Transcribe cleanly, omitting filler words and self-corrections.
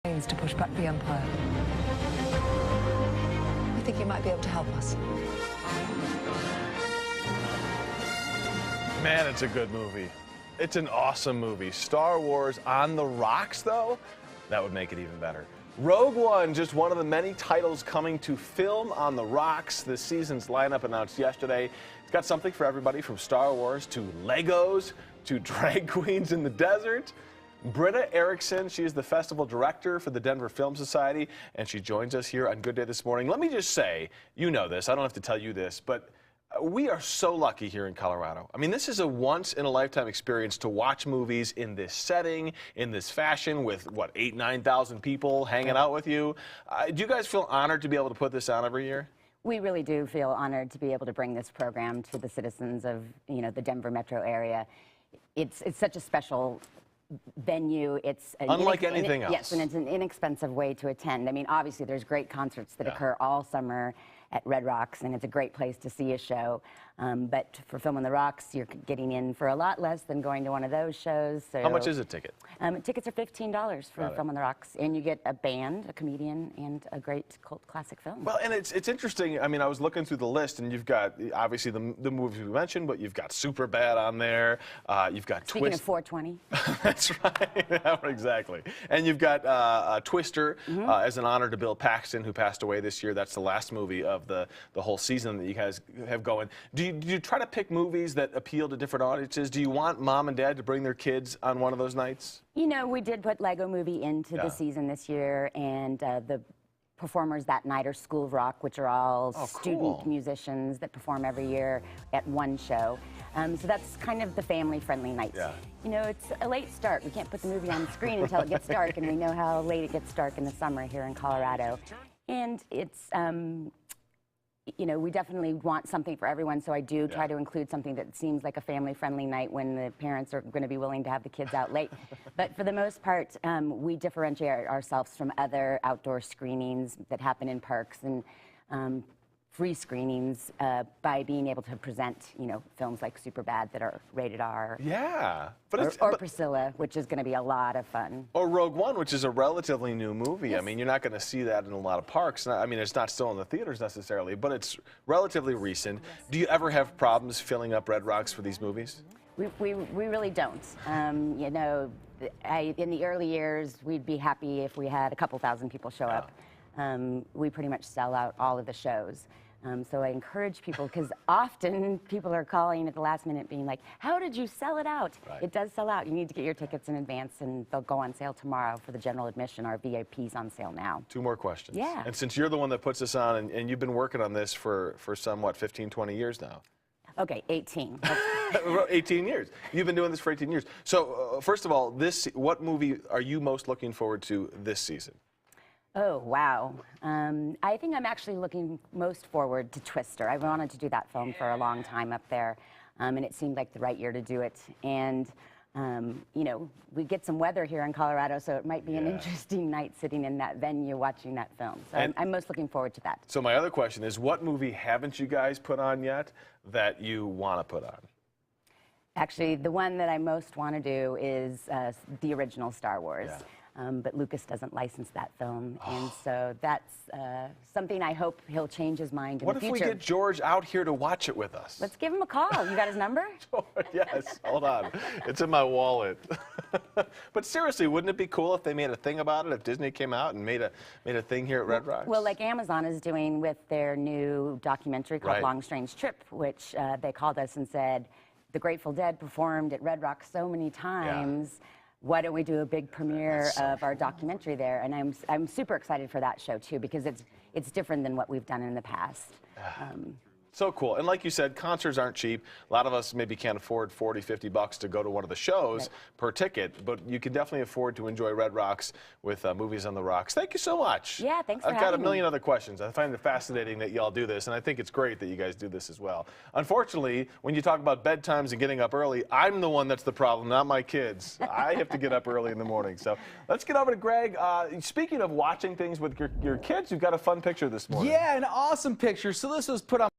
To push back the Empire. We think you might be able to help us. Man, it's a good movie. It's an awesome movie. Star Wars on the rocks, though, that would make it even better. Rogue One, just one of the many titles coming to film on the rocks. This season's lineup announced yesterday. It's got something for everybody from Star Wars to Legos to drag queens in the desert. Britta Erickson, she is the festival director for the Denver Film Society, and she joins us here on Good Day this morning. Let me just say, you know this, I don't have to tell you this, but we are so lucky here in Colorado. I mean, this is a once-in-a-lifetime experience to watch movies in this setting, in this fashion, with, what, 8,000 to 9,000 people hanging out with you. Do you guys feel honored to be able to put this on every year? We really do feel honored to be able to bring this program to the citizens of, the Denver metro area. It's such a special venue. It's unlike anything else. Yes, and it's an inexpensive way to attend. I mean, obviously, there's great concerts that occur all summer at Red Rocks, and it's a great place to see a show. But for Film on the Rocks, you're getting in for a lot less than going to one of those shows. So, how much is a ticket? Tickets are $15 for Film on the Rocks, and you get a band, a comedian, and a great cult classic film. Well, and it's interesting. I mean, I was looking through the list, and you've got obviously the movies we mentioned, but you've got Superbad on there. You've got Speaking of 420. That's right. Yeah, exactly. And you've got Twister as an honor to Bill Paxton, who passed away this year. That's the last movie of the whole season that you guys have going. Do you try to pick movies that appeal to different audiences? Do you want mom and dad to bring their kids on one of those nights? You know, we did put Lego Movie into the season this year, and the performers that night are School of Rock, which are all student musicians that perform every year at one show. So that's kind of the family-friendly night. Yeah. You know, it's a late start. We can't put the movie on the screen until it gets dark, and we know how late it gets dark in the summer here in Colorado. And it's, we definitely want something for everyone, so I do try to include something that seems like a family-friendly night when the parents are going to be willing to have the kids out late. But for the most part, we differentiate ourselves from other outdoor screenings that happen in parks and free screenings by being able to present, films like Superbad that are rated R. Yeah. Or Priscilla, which is going to be a lot of fun. Or Rogue One, which is a relatively new movie. Yes. I mean, you're not going to see that in a lot of parks. I mean, it's not still in the theaters necessarily, but it's relatively recent. Do you ever have problems filling up Red Rocks for these movies? We really don't. In the early years, we'd be happy if we had a couple thousand people show up. We pretty much sell out all of the shows. So I encourage people, because often people are calling at the last minute being like, how did you sell it out? Right. It does sell out. You need to get your tickets in advance, and they'll go on sale tomorrow for the general admission. Our VIP's on sale now. 2 more questions. Yeah. And since you're the one that puts this on, and you've been working on this for some, 15, 20 years now? Okay, 18. 18 years. You've been doing this for 18 years. So, first of all, what movie are you most looking forward to this season? Oh, wow. I think I'm actually looking most forward to Twister. I've wanted to do that film for a long time up there, and it seemed like the right year to do it. And, we get some weather here in Colorado, so it might be an interesting night sitting in that venue watching that film. So I'm most looking forward to that. So my other question is, what movie haven't you guys put on yet that you want to put on? Actually, the one that I most want to do is the original Star Wars. Yeah. But Lucas doesn't license that film, and so that's something I hope he'll change his mind in the future. What if we get George out here to watch it with us? Let's give him a call. You got his number? Yes, hold on. It's in my wallet. But seriously, wouldn't it be cool if they made a thing about it, if Disney came out and made a thing here at Red Rocks? Well, like Amazon is doing with their new documentary called Long Strange Trip, which they called us and said, the Grateful Dead performed at Red Rocks so many times. Yeah. Why don't we do a big premiere of our documentary there? And I'm super excited for that show too, because it's different than what we've done in the past. So cool. And like you said, concerts aren't cheap. A lot of us maybe can't afford $40, $50 to go to one of the shows per ticket, but you can definitely afford to enjoy Red Rocks with Movies on the Rocks. Thank you so much. Yeah, thanks for having me. I've got a million other questions. I find it fascinating that y'all do this, and I think it's great that you guys do this as well. Unfortunately, when you talk about bedtimes and getting up early, I'm the one that's the problem, not my kids. I have to get up early in the morning. So let's get over to Greg. Speaking of watching things with your kids, you've got a fun picture this morning. Yeah, an awesome picture. So this was put on